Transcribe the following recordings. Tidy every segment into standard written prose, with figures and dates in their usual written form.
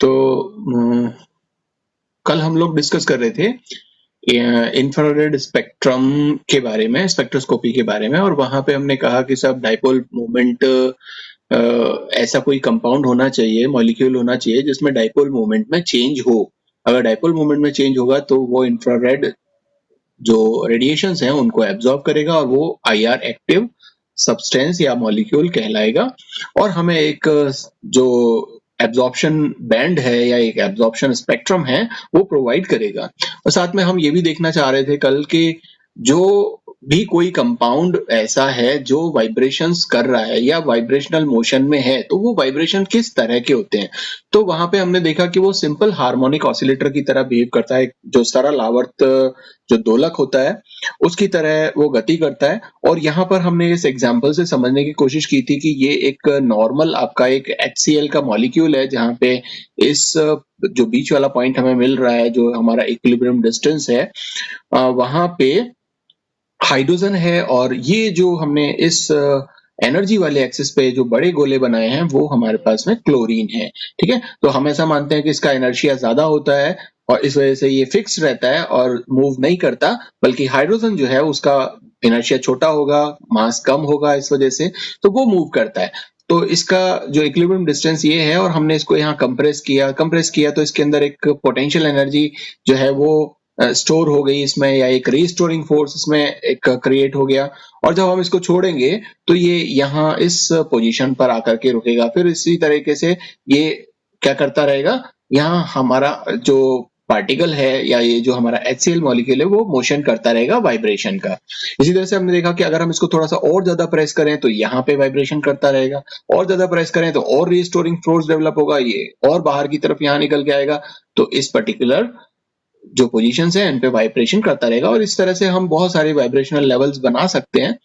तो कल हम लोग डिस्कस कर रहे थे इंफ्रारेड स्पेक्ट्रम के बारे में, स्पेक्ट्रोस्कोपी के बारे में, और वहां पे हमने कहा कि सब डाइपोल मूवमेंट ऐसा कोई कंपाउंड होना चाहिए, मॉलिक्यूल होना चाहिए जिसमें डाइपोल मूवमेंट में चेंज हो। अगर डाइपोल मूवमेंट में चेंज होगा तो वो इंफ्रारेड जो रेडिएशंस हैं उनको एब्जॉर्ब करेगा और वो आईआर एक्टिव सब्सटेंस या मॉलिक्यूल कहलाएगा, और हमें एक जो एब्जॉर्प्शन बैंड है या एक एब्जॉर्प्शन स्पेक्ट्रम है वो प्रोवाइड करेगा। और साथ में हम ये भी देखना चाह रहे थे कल के जो भी कोई कंपाउंड ऐसा है जो वाइब्रेशंस कर रहा है या वाइब्रेशनल मोशन में है, तो वो वाइब्रेशन किस तरह के होते हैं। तो वहां पे हमने देखा कि वो सिंपल हार्मोनिक ऑसिलेटर की तरह बिहेव करता है, जो सरल आवर्त जो दोलक होता है उसकी तरह वो गति करता है। और यहाँ पर हमने इस एग्जाम्पल से समझने की कोशिश की थी कि ये एक नॉर्मल आपका एक HCl का मॉलिक्यूल है, जहाँ पे इस जो बीच वाला पॉइंट हमें मिल रहा है, जो हमारा इक्विलिब्रियम डिस्टेंस है, वहां पे हाइड्रोजन है, और ये जो हमने इस एनर्जी वाले एक्सिस पे जो बड़े गोले बनाए हैं वो हमारे पास में क्लोरीन है। ठीक है, तो हम ऐसा मानते हैं कि इसका इनर्शिया ज्यादा होता है और इस वजह से ये फिक्स रहता है और मूव नहीं करता, बल्कि हाइड्रोजन जो है उसका इनर्शिया छोटा होगा, मास कम होगा, इस वजह से तो वो मूव करता है। तो इसका जो इक्विलिब्रियम डिस्टेंस ये है, और हमने इसको यहाँ कंप्रेस किया तो इसके अंदर एक पोटेंशियल एनर्जी जो है वो स्टोर हो गई इसमें, या एक रीस्टोरिंग फोर्स इसमें एक क्रिएट हो गया। और जब हम इसको छोड़ेंगे तो ये यहाँ इस पोजीशन पर आकर के रुकेगा। फिर इसी तरीके से ये क्या करता रहेगा, यहाँ हमारा जो पार्टिकल है या ये जो हमारा HCl मॉलिक्यूल है वो मोशन करता रहेगा वाइब्रेशन का। इसी तरह से हमने देखा कि अगर हम इसको थोड़ा सा और ज्यादा प्रेस करें तो यहाँ पे वाइब्रेशन करता रहेगा, और ज्यादा प्रेस करें तो और रीस्टोरिंग फोर्स डेवलप होगा, ये और बाहर की तरफ यहाँ निकल के आएगा। तो इस पर्टिकुलर जो पोजीशंस है इन पे वाइब्रेशन करता रहेगा, और इस तरह से हम बहुत सारे वाइब्रेशनल लेवल्स बना सकते हैं।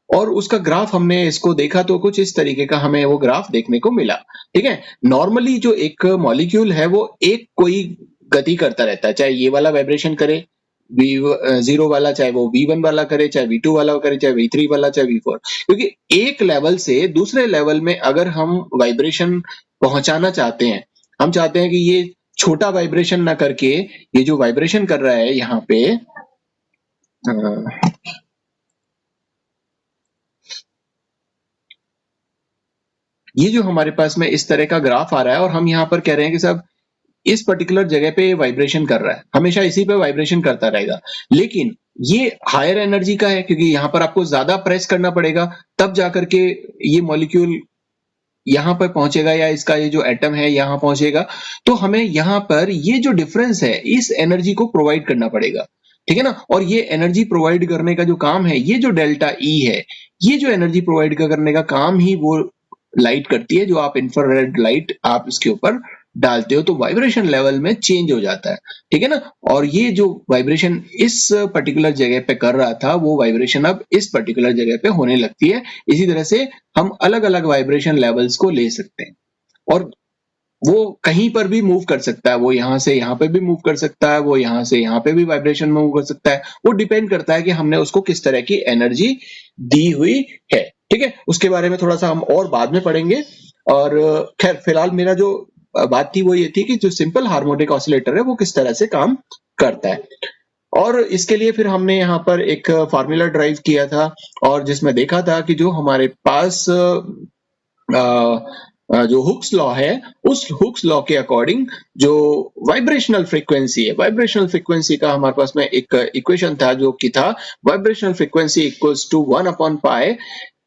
और उसका ग्राफ हमने इसको देखा तो कुछ इस तरीके का हमें वो ग्राफ देखने को मिला। ठीक है, नॉर्मली जो एक मॉलिक्यूल है वो एक कोई गति करता रहता है, चाहे ये वाला वाइब्रेशन करे V0 वाला, चाहे वो V1 वाला करे, चाहे V2 वाला करे, चाहे V3 वाला, चाहे V4, क्योंकि एक लेवल से दूसरे लेवल में अगर हम वाइब्रेशन पहुंचाना चाहते हैं, हम चाहते हैं कि ये छोटा वाइब्रेशन ना करके ये जो वाइब्रेशन कर रहा है यहाँ पे, ये जो हमारे पास में इस तरह का ग्राफ आ रहा है, और हम यहाँ पर कह रहे हैं कि साहब इस पर्टिकुलर जगह पे वाइब्रेशन कर रहा है, हमेशा इसी पे वाइब्रेशन करता रहेगा, लेकिन ये हायर एनर्जी का है क्योंकि यहाँ पर आपको ज्यादा प्रेस करना पड़ेगा, तब जाकर के ये मॉलिक्यूल यहाँ पर पहुंचेगा या इसका ये जो एटम है यहाँ पहुंचेगा। तो हमें यहाँ पर ये जो डिफरेंस है इस एनर्जी को प्रोवाइड करना पड़ेगा। ठीक है ना, और ये एनर्जी प्रोवाइड करने का जो काम है, ये जो डेल्टा ई है, ये जो एनर्जी प्रोवाइड करने का काम ही वो लाइट करती है, जो आप इंफ्रारेड लाइट आप इसके ऊपर डालते हो तो वाइब्रेशन लेवल में चेंज हो जाता है। ठीक है ना, और ये जो वाइब्रेशन इस पर्टिकुलर जगह पे कर रहा था वो वाइब्रेशन अब इस पर्टिकुलर जगह पे होने लगती है। इसी तरह से हम अलग अलग वाइब्रेशन लेवल्स को ले सकते हैं, और वो कहीं पर भी मूव कर सकता है, वो यहाँ से यहाँ पे भी मूव कर सकता है, वो यहाँ से यहाँ पे भी वाइब्रेशन मूव कर सकता है। वो डिपेंड करता है कि हमने उसको किस तरह की एनर्जी दी हुई है। ठीक है, उसके बारे में थोड़ा सा हम और बाद में पढ़ेंगे। और खैर फिलहाल मेरा जो बात थी वो ये थी कि जो सिंपल हार्मोनिक ऑसिलेटर है वो किस तरह से काम करता है। और इसके लिए फिर हमने यहाँ पर एक फार्मूला ड्राइव किया था, और जिसमें देखा था कि जो हमारे पास जो हुक्स लॉ है, उस हुक्स लॉ के अकॉर्डिंग जो वाइब्रेशनल फ्रीक्वेंसी है, वाइब्रेशनल फ्रीक्वेंसी का हमारे पास में एक इक्वेशन था जो कि था vibrational frequency equals to 1/π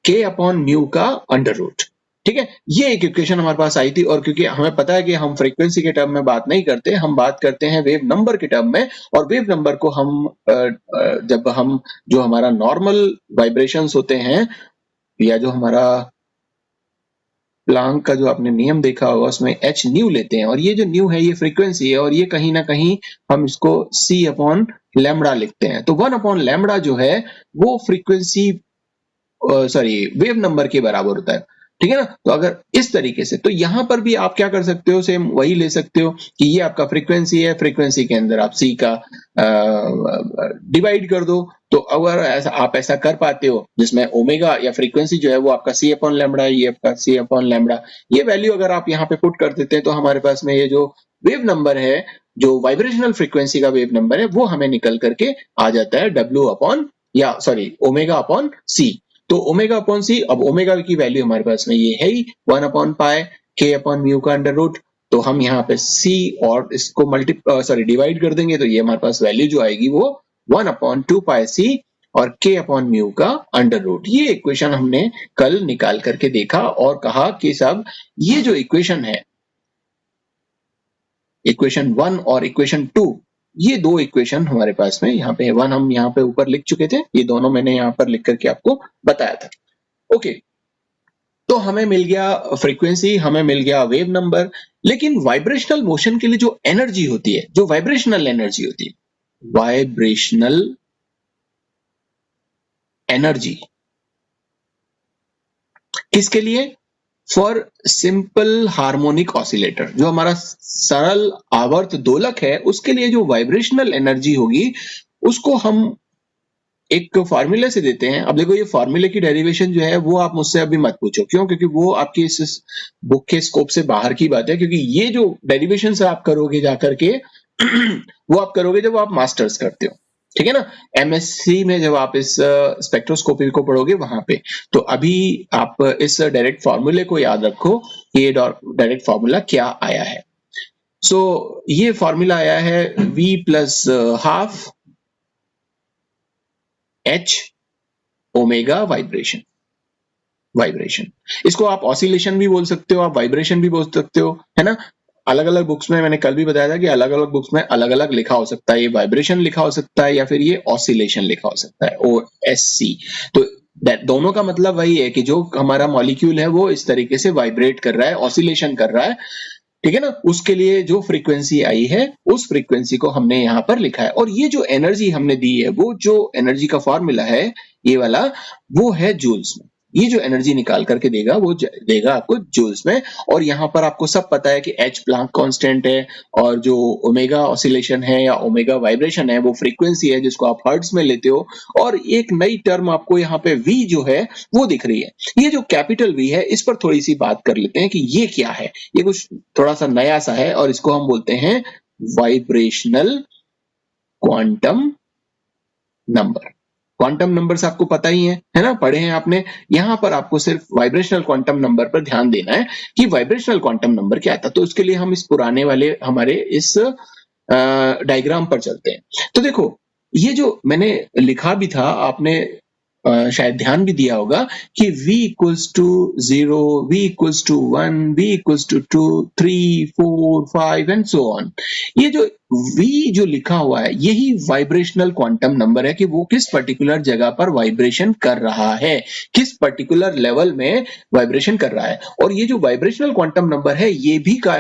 k/μ का अंडर रूट। ठीक है, ये एक इक्वेशन हमारे पास आई थी, और क्योंकि हमें पता है कि हम फ्रीक्वेंसी के टर्म में बात नहीं करते, हम बात करते हैं वेव नंबर के टर्म में, और वेव नंबर को हम जब हम जो हमारा नॉर्मल वाइब्रेशंस होते हैं या जो हमारा प्लांक का जो आपने नियम देखा होगा उसमें h न्यू लेते हैं, और ये जो न्यू है ये फ्रीक्वेंसी है, और ये कहीं ना कहीं हम इसको c/λ लिखते हैं। तो 1/λ जो है वो फ्रीक्वेंसी वेव नंबर के बराबर होता है। ठीक है ना? तो अगर इस तरीके से, तो यहां पर भी आप क्या कर सकते हो, सेम वही ले सकते हो कि ये आपका फ्रीक्वेंसी है, फ्रीक्वेंसी के अंदर आप सी का डिवाइड कर दो। तो अगर ऐसा आप ऐसा कर पाते हो जिसमें ओमेगा या फ्रीक्वेंसी जो है वो आपका सी अपॉन लैम्बडा है, ये आपका सी अपॉन लैम्बडा, ये वैल्यू अगर आप यहाँ पे पुट कर देते हैं तो हमारे पास में ये जो वेव नंबर है, जो वाइब्रेशनल फ्रीक्वेंसी का वेव नंबर है, वो हमें निकल करके आ जाता है डब्ल्यू अपॉन या सॉरी ओमेगा अपॉन सी। तो ओमेगा अपॉन सी, अब ओमेगा की वैल्यू हमारे पास में ये है ही 1 अपॉन पाई के अपॉन म्यू का अंडर रूट। तो हम यहाँ पे सी और इसको डिवाइड कर देंगे, तो ये हमारे पास वैल्यू जो आएगी वो 1 अपॉन 2 पाई सी और के अपॉन म्यू का अंडर रूट। ये इक्वेशन हमने कल निकाल करके देखा और कहा कि सब ये जो इक्वेशन है, इक्वेशन 1 और इक्वेशन 2, ये दो इक्वेशन हमारे पास में यहाँ पे 1 हम यहाँ पे ऊपर लिख चुके थे, ये दोनों मैंने यहाँ पर लिख करके आपको बताया था। ओके, तो हमें मिल गया फ्रीक्वेंसी, हमें मिल गया वेव नंबर, लेकिन वाइब्रेशनल मोशन के लिए जो एनर्जी होती है, जो वाइब्रेशनल एनर्जी होती है, वाइब्रेशनल एनर्जी किसके लिए? फॉर सिंपल हार्मोनिक ऑसिलेटर, जो हमारा सरल आवर्त दोलक है, उसके लिए जो वाइब्रेशनल एनर्जी होगी उसको हम एक फॉर्मूले से देते हैं। अब देखो, ये फॉर्मूले की डेरिवेशन जो है वो आप मुझसे अभी मत पूछो, क्यों? क्योंकि वो आपकी इस बुक के स्कोप से बाहर की बात है, क्योंकि ये जो डेरिवेशन से आप करोगे जाकर के वो आप करोगे जब आप मास्टर्स करते हो, ठीक है ना? एमएससी में जब आप इस स्पेक्ट्रोस्कोपी को पढ़ोगे वहां पे, तो अभी आप इस डायरेक्ट फॉर्मूले को याद रखो कि ये डायरेक्ट फॉर्मूला क्या आया है। सो ये फॉर्मूला आया है v plus half H omega vibration. इसको आप ऑसिलेशन भी बोल सकते हो, आप वाइब्रेशन भी बोल सकते हो, है ना? अलग अलग बुक्स में, मैंने कल भी बताया था कि अलग अलग बुक्स में अलग अलग लिखा हो सकता है, ये वाइब्रेशन लिखा हो सकता है या फिर ये ऑसिलेशन लिखा हो सकता है, OSC। तो दोनों का मतलब वही है कि जो हमारा मॉलिक्यूल है वो इस तरीके से वाइब्रेट कर रहा है, ऑसिलेशन कर रहा है, ठीक है ना? उसके लिए जो फ्रीक्वेंसी आई है उस फ्रीक्वेंसी को हमने यहाँ पर लिखा है। और ये जो एनर्जी हमने दी है, वो जो एनर्जी का फॉर्मूला है ये वाला, वो है जूल्स में। ये जो एनर्जी निकाल करके देगा वो देगा आपको जूल्स में। और यहाँ पर आपको सब पता है कि एच प्लांक कांस्टेंट है, और जो ओमेगा ऑसिलेशन है या ओमेगा वाइब्रेशन है वो फ्रीक्वेंसी है जिसको आप हर्ट्ज में लेते हो। और एक नई टर्म आपको यहाँ पे वी जो है वो दिख रही है, ये जो कैपिटल वी है, इस पर थोड़ी सी बात कर लेते हैं कि ये क्या है। ये कुछ थोड़ा सा नया सा है और इसको हम बोलते हैं vibrational quantum number. Quantum numbers आपको पता ही है ना, पढ़े हैं आपने। यहां पर आपको सिर्फ वाइब्रेशनल क्वांटम नंबर पर ध्यान देना है कि वाइब्रेशनल क्वांटम नंबर क्या था। तो उसके लिए हम इस पुराने वाले हमारे इस डायग्राम पर चलते हैं। तो देखो, ये जो मैंने लिखा भी था, आपने शायद ध्यान भी दिया होगा कि v equals to 0, v equals to 1, v equals to 2, 3, 4, 5 and so on. ये जो v जो लिखा हुआ है यही वाइब्रेशनल क्वांटम नंबर है कि वो किस पर्टिकुलर जगह पर वाइब्रेशन कर रहा है, किस पर्टिकुलर लेवल में वाइब्रेशन कर रहा है। और ये जो वाइब्रेशनल क्वांटम नंबर है ये भी क्या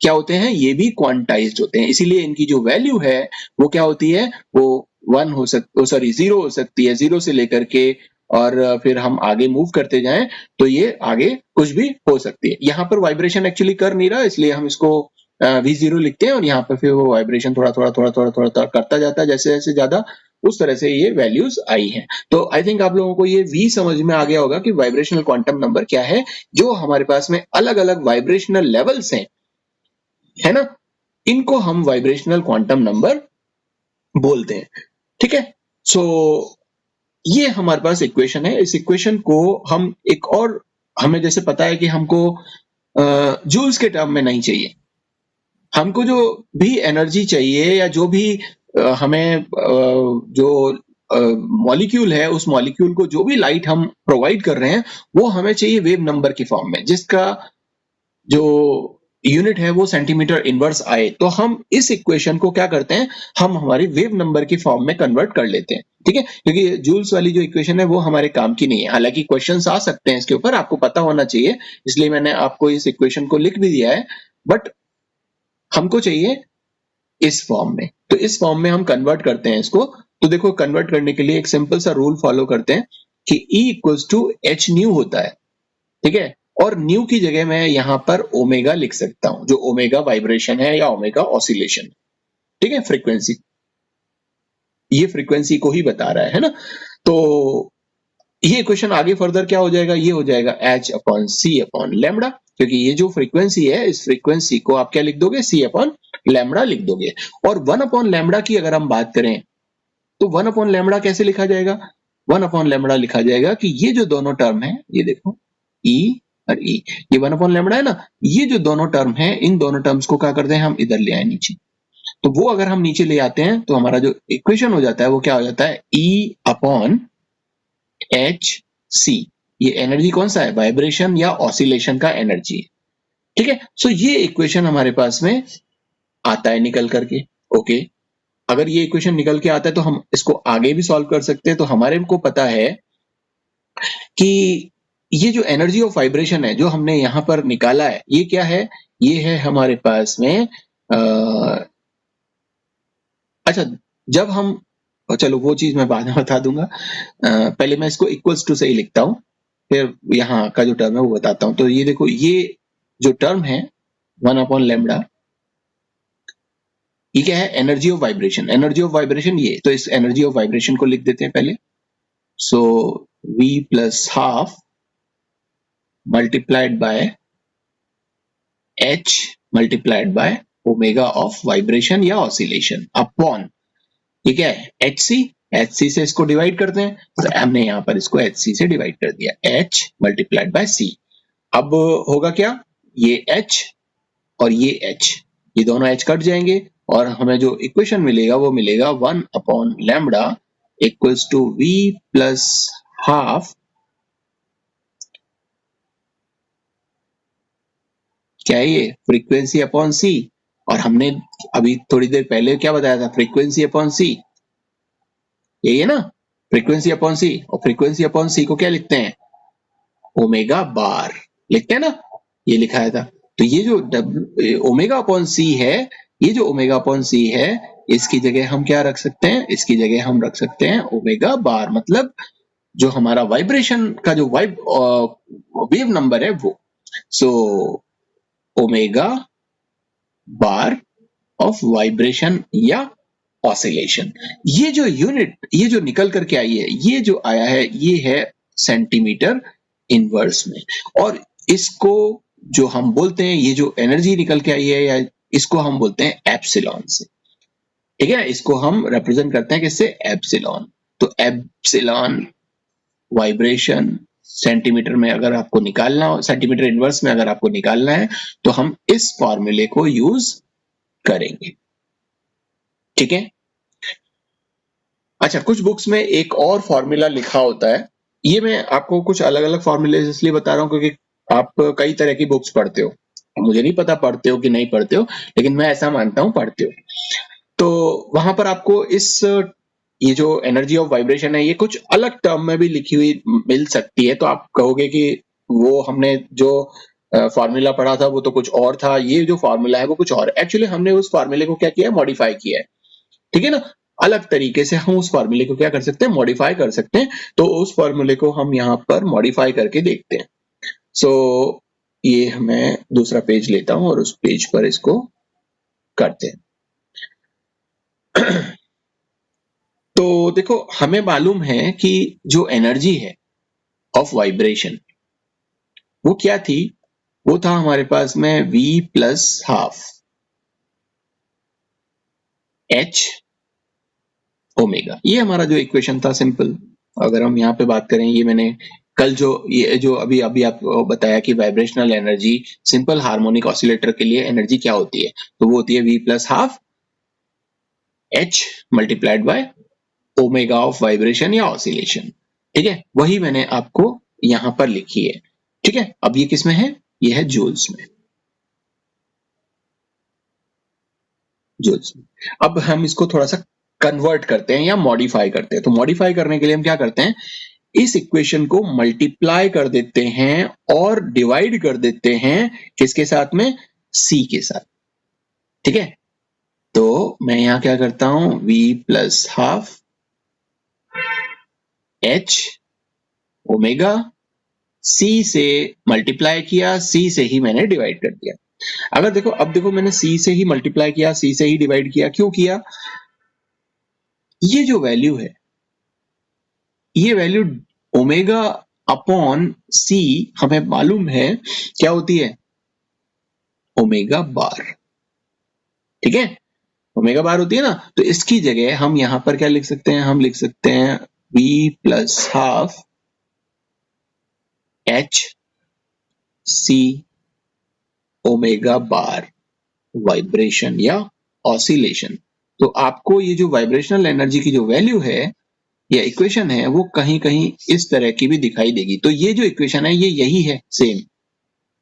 होते हैं, ये भी क्वांटाइज्ड होते हैं। इसीलिए इनकी जो वैल्यू है वो क्या होती है, वो 1 हो सकती, सॉरी 0 हो सकती है, 0 से लेकर के और फिर हम आगे मूव करते जाएं तो ये आगे कुछ भी हो सकती है। यहाँ पर वाइब्रेशन एक्चुअली कर नहीं रहा, इसलिए हम इसको V0 लिखते हैं और यहाँ पर फिर वो वाइब्रेशन थोड़ा थोड़ा करता जाता है, जैसे जैसे ज्यादा उस तरह से ये वैल्यूज आई हैं। तो आई थिंक आप लोगों को ये V समझ में आ गया होगा कि वाइब्रेशनल क्वांटम नंबर क्या है, जो हमारे पास में अलग अलग वाइब्रेशनल लेवल्स हैं, है ना, इनको हम वाइब्रेशनल क्वांटम नंबर बोलते हैं। ठीक है, सो ये हमारे पास इक्वेशन है। इस इक्वेशन को हम एक और, हमें जैसे पता है कि हमको जूल्स के टर्म में नहीं चाहिए, हमको जो भी एनर्जी चाहिए या जो भी हमें जो मॉलिक्यूल है, उस मॉलिक्यूल को जो भी लाइट हम प्रोवाइड कर रहे हैं वो हमें चाहिए वेव नंबर की फॉर्म में, जिसका जो यूनिट है वो सेंटीमीटर इनवर्स आए। तो हम इस इक्वेशन को क्या करते हैं, हम हमारी वेव नंबर की फॉर्म में कन्वर्ट कर लेते हैं। ठीक है, क्योंकि जूल्स वाली जो इक्वेशन है वो हमारे काम की नहीं है। हालांकि क्वेश्चंस आ सकते हैं इसके ऊपर, आपको पता होना चाहिए, इसलिए मैंने आपको इस इक्वेशन को लिख भी दिया है, बट हमको चाहिए इस फॉर्म में। तो इस फॉर्म में हम कन्वर्ट करते हैं इसको। तो देखो, कन्वर्ट करने के लिए एक सिंपल सा रूल फॉलो करते हैं कि E equals to h nu होता है। ठीक है, और न्यू की जगह मैं यहाँ पर ओमेगा लिख सकता हूं, जो ओमेगा वाइब्रेशन है या ओमेगा ऑसिलेशन, ठीक है, फ्रीक्वेंसी, ये फ्रीक्वेंसी को ही बता रहा है ना। तो ये इक्वेशन आगे फर्दर क्या हो जाएगा, ये हो जाएगा h upon c upon lambda, क्योंकि ये जो फ्रीक्वेंसी है इस फ्रीक्वेंसी को आप क्या लिख दोगे, c अपॉन लैम्बडा लिख दोगे। और 1 अपॉन लैम्बडा की अगर हम बात करें तो 1 अपॉन लैम्बडा कैसे लिखा जाएगा, 1 अपॉन लैम्बडा लिखा जाएगा कि ये जो दोनों टर्म है, ये देखो e और e, ये 1 अपॉन लैम्बडा है ना, ये जो दोनों टर्म है इन दोनों टर्म्स को क्या करते हैं हम इधर ले आए नीचे, तो वो अगर हम नीचे ले आते हैं तो हमारा जो इक्वेशन हो जाता है वो क्या हो जाता है, e अपॉन एच सी। ये एनर्जी कौन सा है, वाइब्रेशन या ऑसिलेशन का एनर्जी, ठीक है। सो ये इक्वेशन हमारे पास में आता है निकल करके, ओके। अगर ये इक्वेशन निकल के आता है तो हम इसको आगे भी सॉल्व कर सकते हैं। तो हमारे को पता है कि ये जो एनर्जी ऑफ वाइब्रेशन है जो हमने यहां पर निकाला है, ये क्या है, ये है हमारे पास में अच्छा, जब हम, चलो वो चीज मैं बाद में बता दूंगा, पहले मैं इसको इक्वल्स टू से ही लिखता हूं, फिर यहाँ का जो टर्म है वो बताता हूं। तो ये देखो, ये जो टर्म है 1 अपॉन लैम्बडा, ये क्या है, energy of vibration, energy of vibration ये, तो इस एनर्जी ऑफ वाइब्रेशन को लिख देते हैं पहले। सो v plus half multiplied by h multiplied by omega of vibration या ऑसिलेशन अपॉन, ये क्या है, hc से इसको डिवाइड करते हैं, तो हमने यहाँ पर इसको hc से डिवाइड कर दिया, h मल्टीप्लाइड बाय c। अब होगा क्या, ये h और ये h, ये दोनों h कट जाएंगे और हमें जो इक्वेशन मिलेगा वो मिलेगा 1 upon lambda equals to v plus half, क्या है ये, फ्रीक्वेंसी अपॉन c, और हमने अभी थोड़ी देर पहले क्या बताया था, फ्रीक्वेंसी अपॉन c, यही है ना, फ्रीक्वेंसी अपॉन c, और फ्रीक्वेंसी अपॉन c को क्या लिखते हैं, ओमेगा बार लिखते हैं ना, ये लिखाया था। तो ये जो ओमेगा अपॉन c है, ये जो ओमेगा अपॉन c है, इसकी जगह हम क्या रख सकते हैं, इसकी जगह हम रख सकते हैं ओमेगा बार, मतलब जो हमारा वाइब्रेशन का जो वेव नंबर है वो, so omega bar of vibration या ऑसिलेशन। ये जो यूनिट, ये जो निकल करके आई है, ये जो आया है, ये है सेंटीमीटर इनवर्स में, और इसको जो हम बोलते हैं, ये जो एनर्जी निकल के आई है, या इसको हम बोलते हैं एप्सिलॉन से, ठीक है। इसको हम रिप्रेजेंट करते हैं किससे, एप्सिलॉन। तो एप्सिलॉन वाइब्रेशन सेंटीमीटर में अगर आपको निकालना हो, सेंटीमीटर इनवर्स में अगर आपको निकालना है, तो हम इस फॉर्मूले को यूज करेंगे, ठीक है। अच्छा, कुछ बुक्स में एक और फॉर्मूला लिखा होता है, ये मैं आपको कुछ अलग अलग फॉर्मूले इसलिए बता रहा हूँ क्योंकि आप कई तरह की बुक्स पढ़ते हो, मुझे नहीं पता पढ़ते हो कि नहीं पढ़ते हो, लेकिन मैं ऐसा मानता हूँ पढ़ते हो। तो वहां पर आपको इस, ये जो एनर्जी ऑफ वाइब्रेशन है, ये कुछ अलग टर्म में भी लिखी हुई मिल सकती है, तो आप कहोगे कि वो हमने जो फॉर्मूला पढ़ा था वो तो कुछ और था, ये जो फॉर्मूला है वो कुछ और। एक्चुअली हमने उस फॉर्मूले को क्या किया है, मॉडिफाई किया है, ठीक है ना। अलग तरीके से हम उस फॉर्मूले को क्या कर सकते हैं, मॉडिफाई कर सकते हैं। तो उस फॉर्मूले को हम यहाँ पर मॉडिफाई करके देखते हैं। सो ये मैं दूसरा पेज लेता हूं और उस पेज पर इसको करते हैं। तो देखो, हमें मालूम है कि जो एनर्जी है ऑफ वाइब्रेशन वो क्या थी, वो था हमारे पास में v plus half h omega, ये हमारा जो इक्वेशन था सिंपल। अगर हम यहाँ पे बात करें, ये मैंने कल जो, ये जो अभी अभी आपको बताया कि vibrational energy simple harmonic oscillator के लिए एनर्जी क्या होती है, तो वो होती है v plus half h multiplied by omega of vibration या ऑसिलेशन, ठीक है। वही मैंने आपको यहां पर लिखी है, ठीक है। अब ये किस में है, ये है जूल्स में, जूल्स में। अब हम इसको थोड़ा सा कन्वर्ट करते हैं या मॉडिफाई करते हैं। तो मॉडिफाई करने के लिए हम क्या करते हैं, इस इक्वेशन को मल्टीप्लाई कर देते हैं और डिवाइड कर देते हैं किसके साथ में, c के साथ, ठीक है। तो मैं यहां क्या करता हूं, v plus half h omega C से मल्टीप्लाई किया, C से ही मैंने डिवाइड कर दिया। अगर देखो, अब देखो मैंने C से ही मल्टीप्लाई किया, C से ही डिवाइड किया, क्यों किया? ये जो वैल्यू है, ये वैल्यू ओमेगा अपॉन C हमें मालूम है क्या होती है? ओमेगा बार। ठीक है, ओमेगा बार होती है ना। तो इसकी जगह हम यहां पर क्या लिख सकते हैं? हम लिख सकते हैं V plus half H C omega बार वाइब्रेशन या ऑसिलेशन। तो आपको ये जो वाइब्रेशनल एनर्जी की जो वैल्यू है या इक्वेशन है, वो कहीं कहीं इस तरह की भी दिखाई देगी। तो ये जो इक्वेशन है, ये यही है, सेम।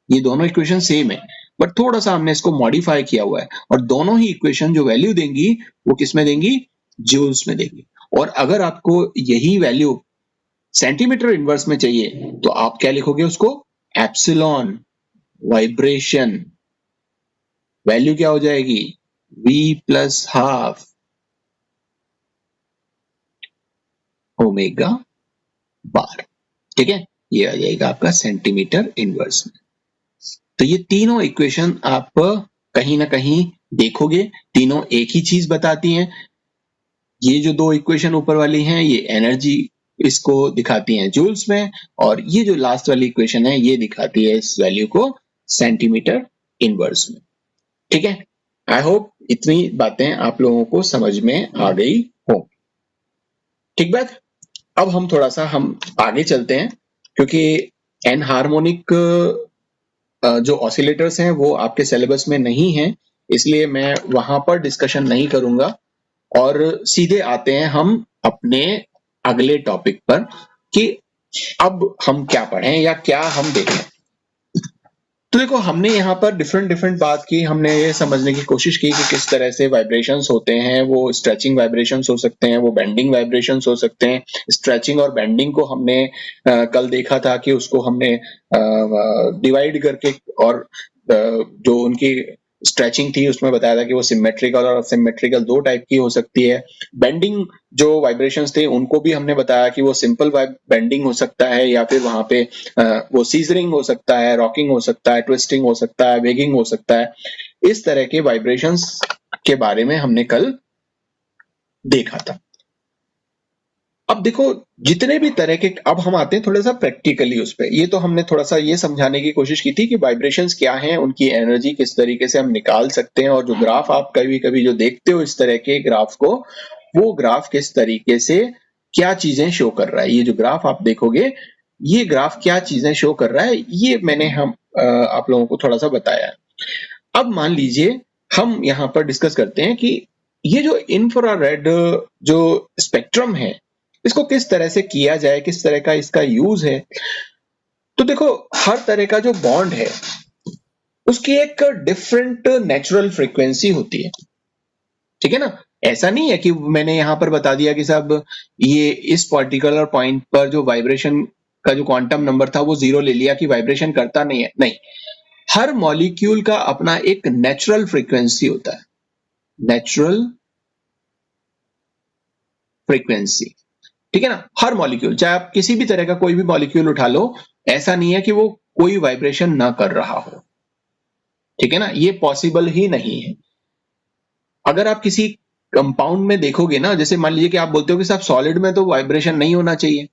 ये दोनों इक्वेशन सेम है, बट थोड़ा सा हमने इसको मॉडिफाई किया हुआ है। और दोनों ही इक्वेशन जो वैल्यू देंगी, वो किस में देंगी? जूल्स में देंगी। और अगर आपको यही वैल्यू सेंटीमीटर इनवर्स में चाहिए, तो आप क्या लिखोगे उसको? एप्सिलॉन वाइब्रेशन वैल्यू क्या हो जाएगी? V प्लस हाफ ओमेगा बार। ठीक है, ये आ जाएगा आपका सेंटीमीटर इनवर्स में। तो ये तीनों इक्वेशन आप कहीं ना कहीं देखोगे, तीनों एक ही चीज बताती हैं। ये जो दो इक्वेशन ऊपर वाली हैं, ये एनर्जी इसको दिखाती हैं जूल्स में, और ये जो लास्ट वाली इक्वेशन है, ये दिखाती है इस वैल्यू को सेंटीमीटर इनवर्स में। ठीक है, आई होप इतनी बातें आप लोगों को समझ में आ गई हो। ठीक बात। अब हम थोड़ा सा आगे चलते हैं, क्योंकि एनहार्मोनिक जो ऑसिलेटर्स हैं वो आपके सिलेबस में नहीं है, इसलिए मैं वहां पर डिस्कशन नहीं करूंगा और सीधे आते हैं हम अपने अगले टॉपिक पर कि अब हम क्या पढ़ें या क्या हम देखें। तो देखो, हमने यहाँ पर डिफरेंट बात की, हमने ये समझने की कोशिश की कि किस तरह से वाइब्रेशंस होते हैं। वो स्ट्रेचिंग वाइब्रेशंस हो सकते हैं, वो बेंडिंग वाइब्रेशंस हो सकते हैं। स्ट्रेचिंग और बेंडिंग को हमने कल देखा था कि उसको हमने डिवाइड करके, और जो उनकी स्ट्रेचिंग थी उसमें बताया था कि वो सिमेट्रिकल और असिमेट्रिकल दो टाइप की हो सकती है। बेंडिंग जो वाइब्रेशंस थे उनको भी हमने बताया कि वो सिंपल बेंडिंग हो सकता है, या फिर वहां पे वो सीजरिंग हो सकता है, रॉकिंग हो सकता है, ट्विस्टिंग हो सकता है, वेगिंग हो सकता है। इस तरह के वाइब्रेशंस के बारे में हमने कल देखा था। अब देखो, जितने भी तरह के, अब हम आते हैं थोड़ा सा प्रैक्टिकली उस पे। ये तो हमने थोड़ा सा ये समझाने की कोशिश की थी कि वाइब्रेशंस क्या हैं, उनकी एनर्जी किस तरीके से हम निकाल सकते हैं, और जो ग्राफ आप कभी कभी जो देखते हो इस तरह के ग्राफ को, वो ग्राफ किस तरीके से क्या चीजें शो कर रहा है। ये जो ग्राफ आप देखोगे, ये ग्राफ क्या चीजें शो कर रहा है, ये मैंने आप लोगों को थोड़ा सा बताया है। अब मान लीजिए हम यहाँ पर डिस्कस करते हैं कि ये जो इंफ्रारेड जो स्पेक्ट्रम है, इसको किस तरह से किया जाए, किस तरह का इसका यूज है। तो देखो, हर तरह का जो बॉन्ड है उसकी एक डिफरेंट नेचुरल फ्रीक्वेंसी होती है। ठीक है ना, ऐसा नहीं है कि मैंने यहां पर बता दिया कि साहब ये इस पर्टिकुलर पॉइंट पर जो वाइब्रेशन का जो क्वांटम नंबर था वो 0 ले लिया कि वाइब्रेशन करता नहीं है। नहीं, हर मॉलिक्यूल का अपना एक नेचुरल फ्रीक्वेंसी होता है, नेचुरल फ्रीक्वेंसी। ठीक है ना, हर मॉलिक्यूल, चाहे आप किसी भी तरह का कोई भी मॉलिक्यूल उठा लो, ऐसा नहीं है कि वो कोई वाइब्रेशन ना कर रहा हो। ठीक है ना, ये पॉसिबल ही नहीं है। अगर आप किसी कंपाउंड में देखोगे ना, जैसे मान लीजिए कि आप बोलते हो कि साहब सॉलिड में तो वाइब्रेशन नहीं होना चाहिए,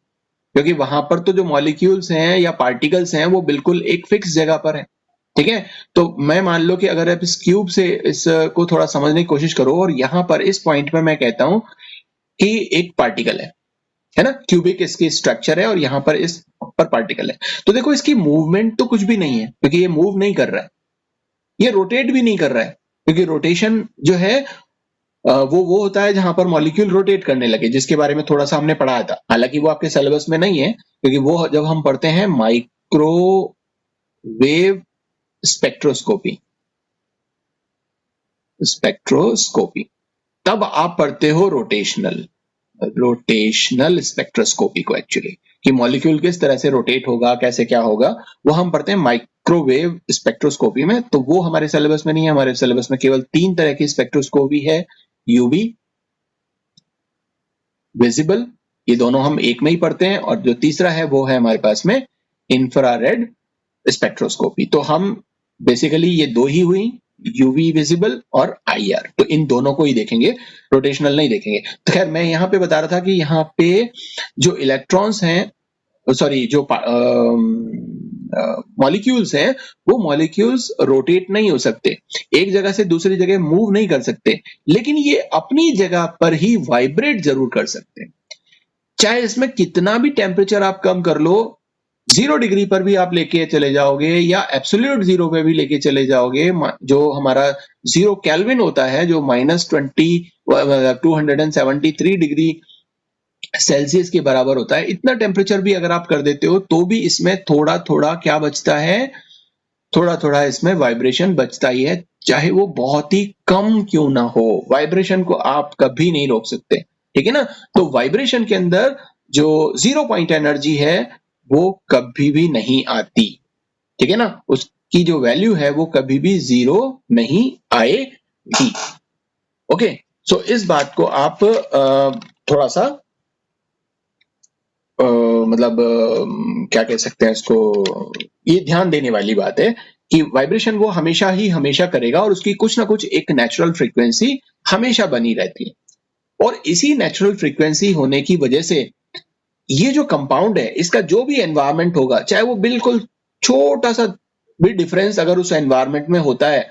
क्योंकि वहां पर तो जो मॉलिक्यूल्स हैं या पार्टिकल्स हैं वो बिल्कुल एक फिक्स जगह पर है। ठीक है, तो मैं मान लो कि अगर आप इस क्यूब से इसको थोड़ा समझने की कोशिश करो, और यहां पर इस पॉइंट पे मैं कहता हूं कि एक पार्टिकल है ना, क्यूबिक इसकी स्ट्रक्चर है, और यहां पर इस पर पार्टिकल है। तो देखो, इसकी मूवमेंट तो कुछ भी नहीं है, क्योंकि ये मूव नहीं कर रहा है, ये रोटेट भी नहीं कर रहा है, क्योंकि रोटेशन जो है वो होता है जहां पर मॉलिक्यूल रोटेट करने लगे, जिसके बारे में थोड़ा सा हमने पढ़ाया था। हालांकि वो आपके सिलेबस में नहीं है, क्योंकि वो जब हम पढ़ते हैं माइक्रोवेव स्पेक्ट्रोस्कोपी, स्पेक्ट्रोस्कोपी, तब आप पढ़ते हो रोटेशनल स्पेक्ट्रोस्कोपी को, एक्चुअली कि मॉलिक्यूल किस तरह से रोटेट होगा, कैसे क्या होगा, वो हम पढ़ते हैं माइक्रोवेव स्पेक्ट्रोस्कोपी में। तो वो हमारे सिलेबस में नहीं है। हमारे सिलेबस में केवल 3 तरह की स्पेक्ट्रोस्कोपी है, यूवी, विजिबल, ये दोनों हम एक में ही पढ़ते हैं, और जो तीसरा है वो है हमारे पास में इंफ्रारेड स्पेक्ट्रोस्कोपी। तो हम बेसिकली ये दो ही हुई, यूवी विजिबल और आईआर, तो इन दोनों को ही देखेंगे, रोटेशनल नहीं देखेंगे। तो खैर मैं यहाँ पे बता रहा था कि यहाँ पे जो इलेक्ट्रॉन्स हैं, सॉरी जो मॉलिक्यूल्स हैं, वो मॉलिक्यूल्स रोटेट नहीं हो सकते, एक जगह से दूसरी जगह मूव नहीं कर सकते, लेकिन ये अपनी जगह पर ही वाइब्रेट जरूर कर सकते हैं। चाहे इसमें कितना भी टेम्परेचर आप कम कर लो, 0 डिग्री पर भी आप लेके चले जाओगे या एब्सोल्यूट 0 पे भी लेके चले जाओगे, जो हमारा 0 केल्विन होता है, जो -273 डिग्री सेल्सियस के बराबर होता है, इतना टेम्परेचर भी अगर आप कर देते हो तो भी इसमें थोड़ा थोड़ा क्या बचता है, थोड़ा थोड़ा इसमें वाइब्रेशन बचता ही है, चाहे वो बहुत ही कम क्यों ना हो। वाइब्रेशन को आप कभी नहीं रोक सकते, ठीक है ना। तो वाइब्रेशन के अंदर जो 0 पॉइंट एनर्जी है वो कभी भी नहीं आती, ठीक है ना, उसकी जो वैल्यू है वो कभी भी 0 नहीं आएगी। ओके, सो इस बात को आप थोड़ा सा मतलब क्या कह सकते हैं इसको, ये ध्यान देने वाली बात है कि वाइब्रेशन वो हमेशा ही हमेशा करेगा और उसकी कुछ ना कुछ एक नेचुरल फ्रीक्वेंसी हमेशा बनी रहती है। और इसी नेचुरल फ्रीक्वेंसी होने की वजह से ये जो कंपाउंड है, इसका जो भी एनवायरमेंट होगा, चाहे वो बिल्कुल छोटा सा भी डिफरेंस अगर उस एनवायरमेंट में होता है,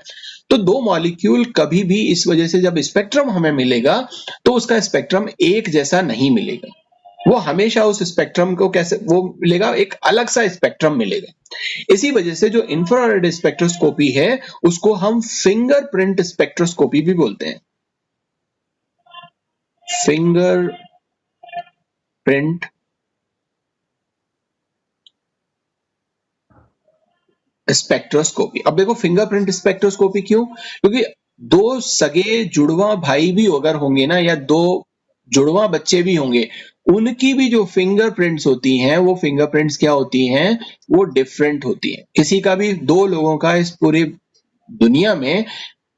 तो दो मॉलिक्यूल कभी भी इस वजह से जब स्पेक्ट्रम हमें मिलेगा तो उसका स्पेक्ट्रम एक जैसा नहीं मिलेगा, वो हमेशा उस स्पेक्ट्रम को कैसे वो मिलेगा, एक अलग सा स्पेक्ट्रम मिलेगा। इसी वजह से जो इंफ्रारेड स्पेक्ट्रोस्कोपी है उसको हम फिंगरप्रिंट स्पेक्ट्रोस्कोपी भी बोलते हैं। Fingerprint spectroscopy. अब देखो फिंगरप्रिंट स्पेक्ट्रोस्कोपी क्यों, क्योंकि दो सगे जुड़वा भाई भी अगर होंगे ना, या दो जुड़वा बच्चे भी होंगे, उनकी भी जो फिंगरप्रिंट्स होती हैं वो फिंगरप्रिंट्स क्या होती हैं, वो डिफरेंट होती हैं। किसी का भी, दो लोगों का इस पूरी दुनिया में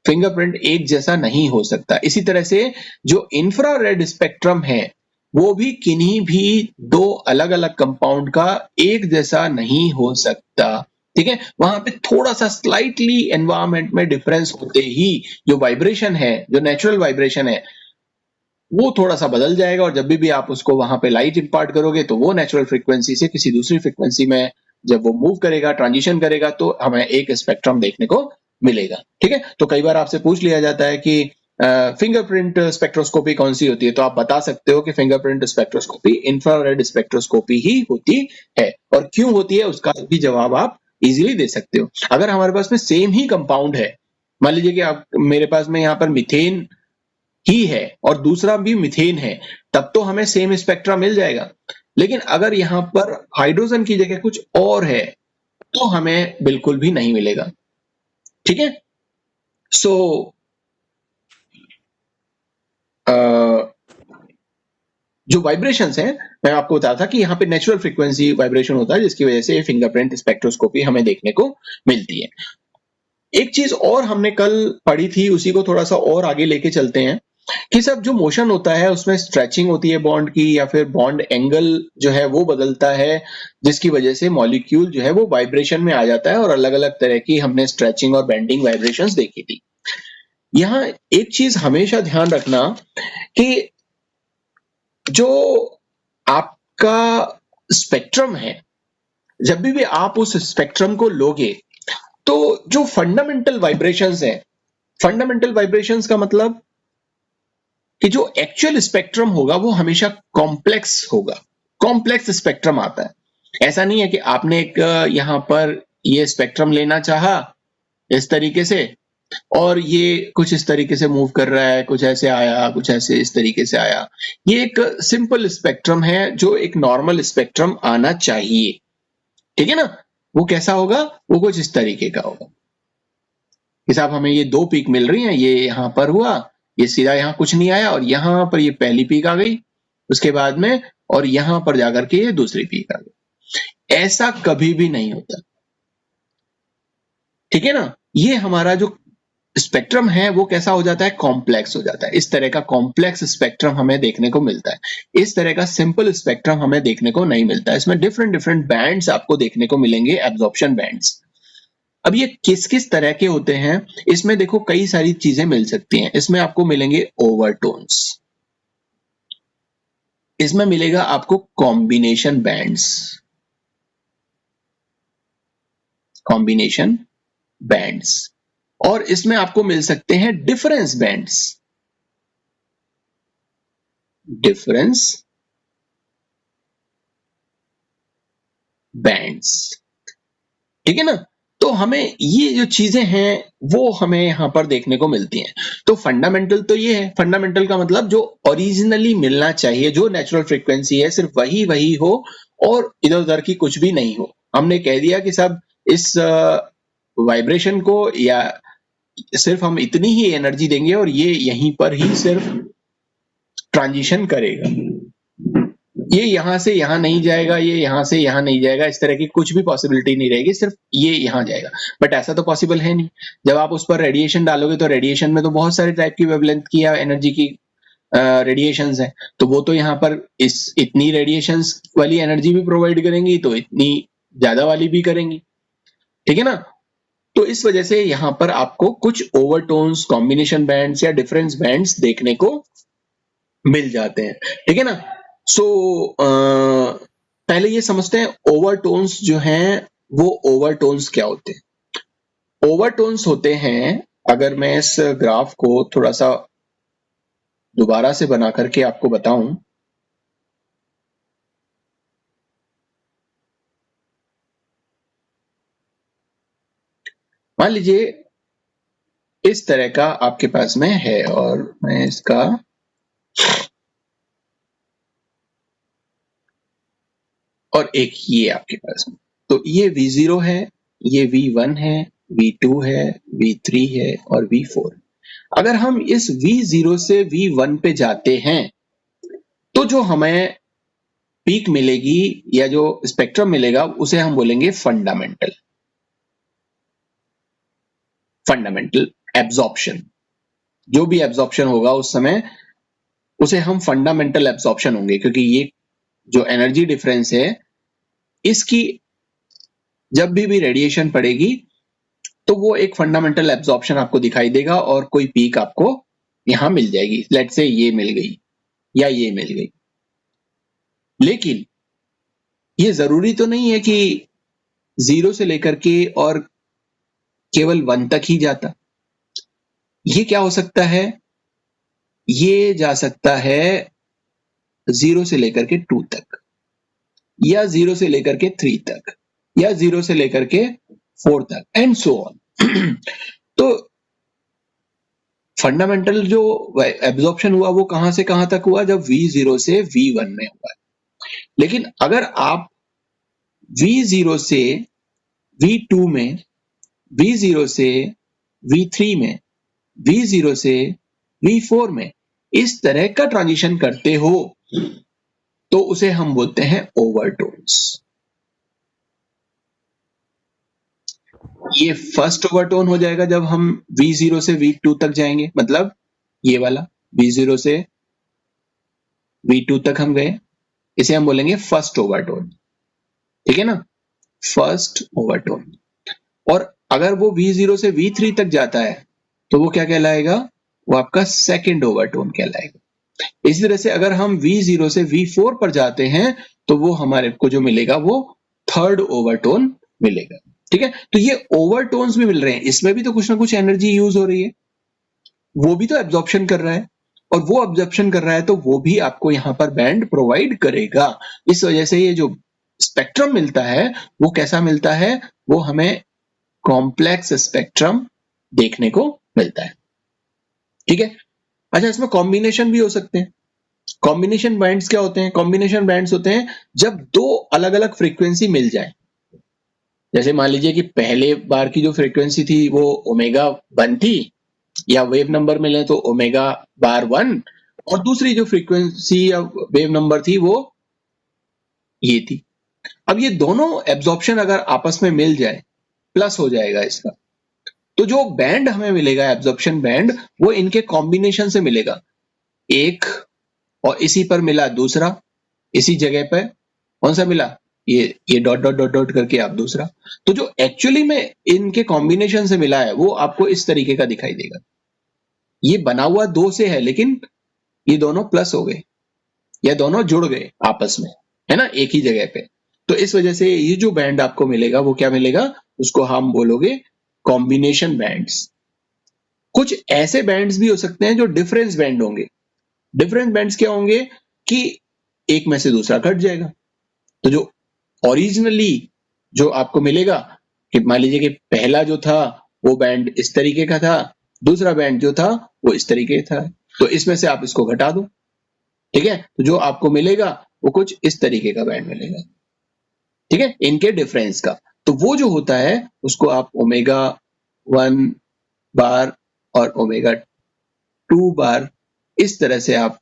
फिंगरप्रिंट एक जैसा नहीं हो सकता। इसी तरह से जो इंफ्रारेड स्पेक्ट्रम है वो भी किन्हीं भी दो अलग अलग कंपाउंड का एक जैसा नहीं हो सकता, ठीक है। वहां पे थोड़ा सा स्लाइटली एनवायरमेंट में डिफरेंस होते ही जो वाइब्रेशन है, जो नेचुरल वाइब्रेशन है, वो थोड़ा सा बदल जाएगा, और जब भी आप उसको वहां पे लाइट इंपार्ट करोगे तो वो नेचुरल फ्रीक्वेंसी से किसी दूसरी फ्रीक्वेंसी में जब वो मूव करेगा, ट्रांजिशन करेगा, तो हमें एक स्पेक्ट्रम देखने को मिलेगा, ठीक है। तो कई बार आपसे पूछ लिया जाता है कि फिंगरप्रिंट स्पेक्ट्रोस्कोपी कौन सी होती है, तो आप बता सकते हो कि फिंगरप्रिंट स्पेक्ट्रोस्कोपी इंफ्रारेड स्पेक्ट्रोस्कोपी ही होती है। और क्यों होती है उसका भी जवाब आप इजीली दे सकते हो। अगर हमारे पास में सेम ही कंपाउंड है, मान लीजिए कि आप मेरे पास में यहाँ पर मिथेन ही है और दूसरा भी मिथेन है, तब तो हमें सेम स्पेक्ट्रा मिल जाएगा। लेकिन अगर यहाँ पर हाइड्रोजन की जगह कुछ और है तो हमें बिल्कुल भी नहीं मिलेगा, ठीक है। सो जो वाइब्रेशंस हैं, मैं आपको बताया था कि यहाँ पे नेचुरल फ्रीक्वेंसी वाइब्रेशन होता है, जिसकी वजह से फिंगरप्रिंट स्पेक्ट्रोस्कोपी हमें देखने को मिलती है। एक चीज और हमने कल पढ़ी थी, उसी को थोड़ा सा और आगे लेके चलते हैं कि सब जो मोशन होता है उसमें स्ट्रेचिंग होती है बॉन्ड की, या फिर बॉन्ड एंगल जो है वो बदलता है, जिसकी वजह से मॉलिक्यूल जो है वो वाइब्रेशन में आ जाता है, और अलग अलग तरह की हमने स्ट्रेचिंग और बेंडिंग वाइब्रेशंस देखी थी। यहाँ एक चीज हमेशा ध्यान रखना कि जो आपका स्पेक्ट्रम है, जब भी आप उस स्पेक्ट्रम को लोगे तो जो फंडामेंटल वाइब्रेशंस हैं, फंडामेंटल वाइब्रेशंस का मतलब कि जो एक्चुअल स्पेक्ट्रम होगा वो हमेशा कॉम्प्लेक्स होगा, कॉम्प्लेक्स स्पेक्ट्रम आता है। ऐसा नहीं है कि आपने एक यहां पर ये स्पेक्ट्रम लेना चाहा इस तरीके से, और ये कुछ इस तरीके से मूव कर रहा है, कुछ ऐसे आया, कुछ ऐसे इस तरीके से आया। ये एक सिंपल स्पेक्ट्रम है जो एक नॉर्मल स्पेक्ट्रम आना चाहिए, ठीक है ना। वो कैसा होगा, वो कुछ इस तरीके का होगा कि साहब हमें ये दो पीक मिल रही हैं, ये यहां पर हुआ, ये सीधा यहां कुछ नहीं आया, और यहां पर ये पहली पीक आ गई उसके बाद में, और यहां पर जाकर के ये दूसरी पीक आ गई। ऐसा कभी भी नहीं होता, ठीक है ना। ये हमारा जो स्पेक्ट्रम है वो कैसा हो जाता है, कॉम्प्लेक्स हो जाता है। इस तरह का कॉम्प्लेक्स स्पेक्ट्रम हमें देखने को मिलता है। इस तरह का सिंपल स्पेक्ट्रम हमें देखने को नहीं मिलता है। इसमें डिफरेंट डिफरेंट बैंड्स आपको देखने को मिलेंगे, एब्जॉर्प्शन बैंड्स। अब ये किस किस तरह के होते हैं, इसमें देखो कई सारी चीजें मिल सकती हैं। इसमें आपको मिलेंगे ओवरटोन्स, इसमें मिलेगा आपको कॉम्बिनेशन बैंड्स, कॉम्बिनेशन बैंड्स, और इसमें आपको मिल सकते हैं डिफरेंस बैंड्स, डिफरेंस बैंड्स। ठीक है ना। तो हमें ये जो चीजें हैं वो हमें यहां पर देखने को मिलती हैं। तो फंडामेंटल तो ये है, फंडामेंटल का मतलब जो ओरिजिनली मिलना चाहिए, जो नेचुरल फ्रीक्वेंसी है सिर्फ वही वही हो और इधर उधर की कुछ भी नहीं हो। हमने कह दिया कि सब इस वाइब्रेशन को या सिर्फ हम इतनी ही एनर्जी देंगे और ये यहीं पर ही सिर्फ ट्रांजिशन करेगा, ये यहां से यहां नहीं जाएगा, ये यहां से यहां नहीं जाएगा, इस तरह की कुछ भी पॉसिबिलिटी नहीं रहेगी, सिर्फ ये यहां जाएगा। बट ऐसा तो पॉसिबल है नहीं। जब आप उस पर रेडिएशन डालोगे तो रेडिएशन में तो बहुत सारे टाइप की वेवलेंथ की या एनर्जी की रेडिएशंस है, तो वो तो यहाँ पर इस इतनी रेडिएशंस वाली एनर्जी भी प्रोवाइड करेंगी तो इतनी ज्यादा वाली भी करेंगी। ठीक है ना। तो इस वजह से यहाँ पर आपको कुछ ओवरटोन्स, कॉम्बिनेशन बैंड्स या डिफरेंस बैंड्स देखने को मिल जाते हैं। ठीक है ना। सो पहले ये समझते हैं ओवरटोन्स जो हैं वो ओवरटोन्स क्या होते हैं। ओवरटोन्स होते हैं, अगर मैं इस ग्राफ को थोड़ा सा दोबारा से बना करके आपको बताऊं, मान लीजिए इस तरह का आपके पास में है और मैं इसका और एक ये आपके पास में, तो ये V0 है, ये V1 है, V2 है, V3 है और V4। अगर हम इस V0 से V1 पे जाते हैं तो जो हमें पीक मिलेगी या जो स्पेक्ट्रम मिलेगा उसे हम बोलेंगे फंडामेंटल, फंडामेंटल एब्जॉर्प्शन। जो भी एब्जॉर्प्शन होगा उस समय उसे हम फंडामेंटल एब्जॉर्प्शन होंगे, क्योंकि ये जो एनर्जी डिफरेंस है इसकी जब भी रेडिएशन पड़ेगी तो वो एक फंडामेंटल एब्जॉर्प्शन आपको दिखाई देगा और कोई पीक आपको यहां मिल जाएगी। लेट्स से ये मिल गई या ये मिल गई। लेकिन ये जरूरी तो नहीं है कि 0 से लेकर के और केवल 1 तक ही जाता। ये क्या हो सकता है, ये जा सकता है 0 से लेकर के 2 तक, या 0 से लेकर के 3 तक, या 0 से लेकर के 4 तक एंड सो ऑन। तो फंडामेंटल जो एब्जॉर्प्शन हुआ वो कहां से कहां तक हुआ, जब V0 से V1 में हुआ। लेकिन अगर आप V0 से V2 में, V0 से V3 में, V0 से V4 में इस तरह का ट्रांजिशन करते हो तो उसे हम बोलते हैं ओवरटोन्स। ये फर्स्ट ओवरटोन हो जाएगा जब हम V0 से V2 तक जाएंगे, मतलब ये वाला V0 से V2 तक हम गए, इसे हम बोलेंगे फर्स्ट ओवरटोन। ठीक है ना, फर्स्ट ओवरटोन। और अगर वो V0 से V3 तक जाता है तो वो क्या कहलाएगा, वो आपका सेकंड ओवरटोन कहलाएगा। इसी तरह से अगर हम V0 से V4 पर जाते हैं तो वो हमारे को जो मिलेगा वो थर्ड ओवरटोन मिलेगा। ठीक है। तो ये ओवरटोन्स भी मिल रहे हैं, इसमें भी तो कुछ ना कुछ एनर्जी यूज हो रही है, वो भी तो एब्जॉर्प्शन कर रहा है, और वो एब्जॉर्प्शन कर रहा है तो वो भी आपको यहां पर बैंड प्रोवाइड करेगा। इस वजह से ये जो स्पेक्ट्रम मिलता है वो कैसा मिलता है, वो हमें कॉम्प्लेक्स स्पेक्ट्रम देखने को मिलता है। ठीक है। अच्छा, इसमें कॉम्बिनेशन भी हो सकते हैं। कॉम्बिनेशन बैंड्स क्या होते हैं, कॉम्बिनेशन बैंड्स होते हैं जब दो अलग अलग फ्रीक्वेंसी मिल जाए। जैसे मान लीजिए कि पहले बार की जो फ्रीक्वेंसी थी वो ओमेगा 1 थी, या वेव नंबर मिले तो ओमेगा बार 1, और दूसरी जो फ्रीक्वेंसी या वेव नंबर थी वो ये थी। अब ये दोनों एब्जॉर्प्शन अगर आपस में मिल जाए, प्लस हो जाएगा इसका, तो जो बैंड हमें मिलेगा एब्जॉर्प्शन बैंड, वो इनके कॉम्बिनेशन से मिलेगा। एक और इसी पर मिला दूसरा, इसी जगह पर कौन सा मिला, ये डॉट डॉट डॉट डॉट करके आप दूसरा। तो जो एक्चुअली में इनके कॉम्बिनेशन से मिला है वो आपको इस तरीके का दिखाई देगा। ये बना हुआ दो से है, लेकिन ये दोनों प्लस हो गए या दोनों जुड़ गए आपस में, है ना, एक ही जगह पे। तो इस वजह से ये जो बैंड आपको मिलेगा वो क्या मिलेगा, उसको हम बोलोगे कॉम्बिनेशन बैंड्स। कुछ ऐसे बैंड्स भी हो सकते हैं जो डिफरेंस बैंड होंगे। डिफरेंस बैंड्स क्या होंगे कि एक में से दूसरा कट जाएगा। तो जो ओरिजिनली जो आपको मिलेगा कि मान लीजिए कि पहला जो था वो बैंड इस तरीके का था, दूसरा बैंड जो था वो इस तरीके था, तो इसमें से आप इसको घटा दो, ठीक है, तो जो आपको मिलेगा वो कुछ इस तरीके का बैंड मिलेगा, ठीक है, इनके डिफरेंस का। तो वो जो होता है उसको आप ओमेगा 1 बार और ओमेगा 2 बार इस तरह से आप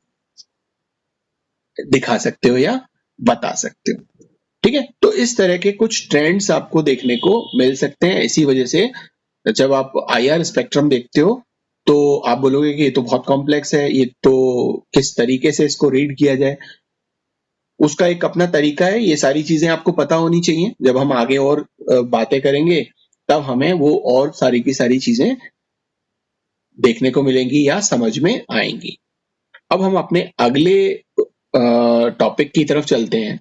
दिखा सकते हो या बता सकते हो, ठीक है। तो इस तरह के कुछ ट्रेंड्स आपको देखने को मिल सकते हैं। इसी वजह से जब आप आईआर स्पेक्ट्रम देखते हो तो आप बोलोगे कि ये तो बहुत कॉम्प्लेक्स है, ये तो किस तरीके से इसको रीड किया जाए। उसका एक अपना तरीका है, ये सारी चीजें आपको पता होनी चाहिए। जब हम आगे और बातें करेंगे तब हमें वो और सारी की सारी चीजें देखने को मिलेंगी या समझ में आएंगी। अब हम अपने अगले टॉपिक की तरफ चलते हैं,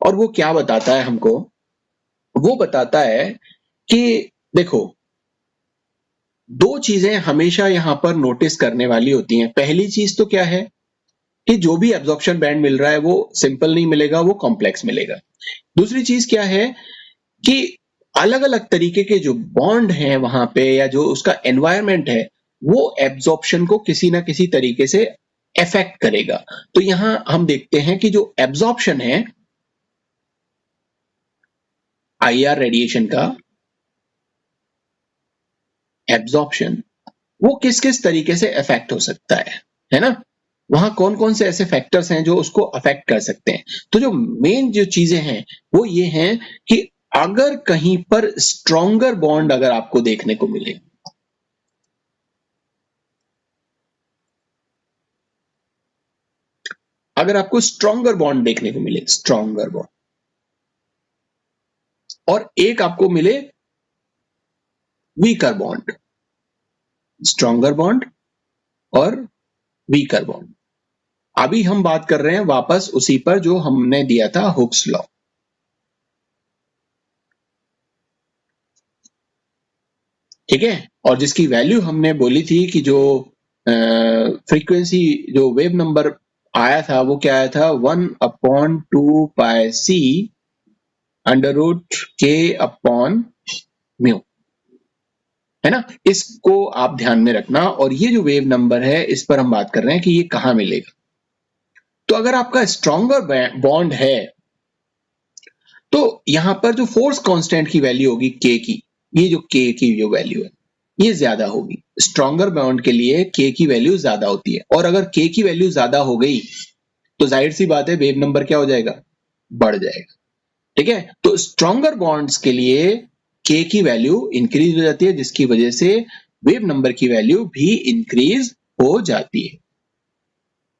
और वो क्या बताता है हमको, वो बताता है कि देखो, दो चीजें हमेशा यहां पर नोटिस करने वाली होती हैं। पहली चीज तो क्या है कि जो भी एब्जॉर्प्शन बैंड मिल रहा है वो सिंपल नहीं मिलेगा, वो कॉम्प्लेक्स मिलेगा। दूसरी चीज क्या है कि अलग अलग तरीके के जो बॉन्ड हैं वहां पे या जो उसका एनवायरमेंट है वो एब्जॉर्प्शन को किसी ना किसी तरीके से अफेक्ट करेगा। तो यहां हम देखते हैं कि जो एब्जॉर्प्शन है आईआर रेडिएशन का, एब्जॉर्प्शन वो किस किस तरीके से अफेक्ट हो सकता है ना, वहां कौन कौन से ऐसे फैक्टर्स हैं जो उसको अफेक्ट कर सकते हैं। तो जो मेन जो चीजें हैं वो ये हैं कि अगर कहीं पर स्ट्रॉन्गर बॉन्ड अगर आपको देखने को मिले, अगर आपको स्ट्रॉन्गर बॉन्ड देखने को मिले, स्ट्रॉन्गर बॉन्ड, और एक आपको मिले वीकर बॉन्ड, स्ट्रॉन्गर बॉन्ड और वीकर बॉन्ड। अभी हम बात कर रहे हैं वापस उसी पर जो हमने दिया था हुक्स लॉ, ठीक है, और जिसकी वैल्यू हमने बोली थी कि जो फ्रीक्वेंसी जो वेव नंबर आया था वो क्या आया था, 1/2πc √k/म्यू, है ना। इसको आप ध्यान में रखना। और ये जो वेव नंबर है इस पर हम बात कर रहे हैं कि ये कहां मिलेगा। तो अगर आपका स्ट्रॉन्गर बॉन्ड है तो यहां पर जो फोर्स कांस्टेंट की वैल्यू होगी के की, ये जो के की जो वैल्यू है ये ज्यादा होगी। स्ट्रॉन्गर बॉन्ड के लिए के की वैल्यू ज्यादा होती है, और अगर के की वैल्यू ज्यादा हो गई तो जाहिर सी बात है वेव नंबर क्या हो जाएगा, बढ़ जाएगा, ठीक है। तो स्ट्रॉन्गर बॉन्ड्स के लिए के की वैल्यू इंक्रीज हो जाती है, जिसकी वजह से वेव नंबर की वैल्यू भी इंक्रीज हो जाती है।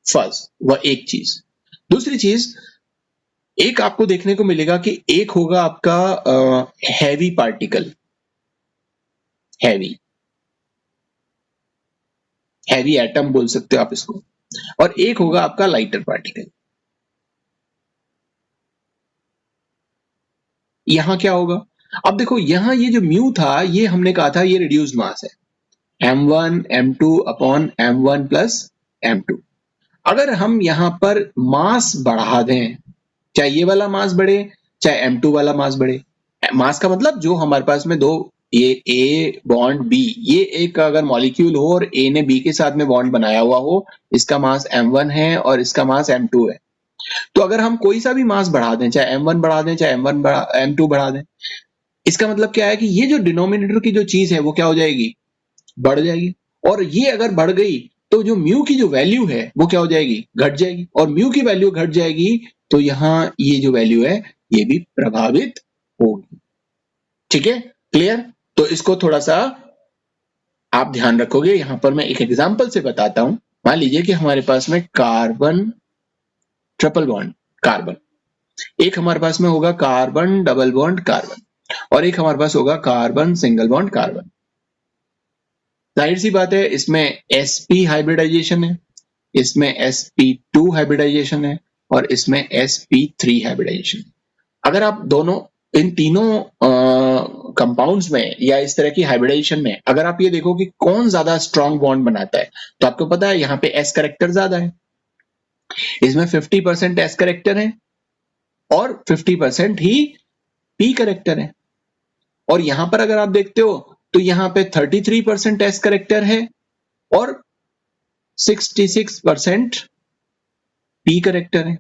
फर्स्ट वह एक चीज। दूसरी चीज, एक आपको देखने को मिलेगा कि एक होगा आपका heavy particle, heavy heavy atom बोल सकते हो आप इसको, और एक होगा आपका लाइटर पार्टिकल। यहां क्या होगा, अब देखो यहां ये जो म्यू था ये हमने कहा था ये रिड्यूस्ड मास है, m1 m2 upon m1 plus m2। अगर हम यहां पर मास बढ़ा दें, चाहे ये वाला मास बढ़े चाहे m2 वाला मास बढ़े, मास का मतलब जो हमारे पास में दो, ये A बॉन्ड B, ये एक अगर मॉलिक्यूल हो और A ने B के साथ में बॉन्ड बनाया हुआ हो, इसका मास m1 है और इसका मास m2 है। तो अगर हम कोई सा भी मास बढ़ा दें, चाहे m1 बढ़ा दें चाहे m2 बढ़ा दें, इसका मतलब क्या है कि ये जो डिनोमिनेटर की जो चीज है वो क्या हो जाएगी, बढ़ जाएगी। और ये अगर बढ़ गई तो जो म्यू की जो वैल्यू है वो क्या हो जाएगी, घट जाएगी। और म्यू की वैल्यू घट जाएगी तो यहां ये जो वैल्यू है ये भी प्रभावित होगी, ठीक है, क्लियर। तो इसको थोड़ा सा आप ध्यान रखोगे, यहाँ पर मैं एक एग्जांपल से बताता हूं। मान लीजिए कि हमारे पास में कार्बन ट्रिपल बॉन्ड कार्बन, एक हमारे पास में होगा कार्बन डबल बॉन्ड कार्बन, और एक हमारे पास होगा कार्बन सिंगल बॉन्ड कार्बन। जाहिर सी बात है इसमें sp हाइब्रिडाइजेशन है, इसमें sp2 हाइब्रिडाइजेशन है, और इसमें sp3 हाइब्रिडाइजेशन। अगर आप दोनों इन तीनों कंपाउंड्स में या इस तरह की हाइब्रिडाइजेशन में अगर आप ये देखो कि कौन ज्यादा स्ट्रॉन्ग बॉन्ड बनाता है, तो आपको पता है यहाँ पे s करेक्टर ज्यादा है, इसमें 50% s करेक्टर है और 50% ही p करेक्टर है। और यहां पर अगर आप देखते हो तो यहाँ पे 33% s करेक्टर है और 66% p करेक्टर है।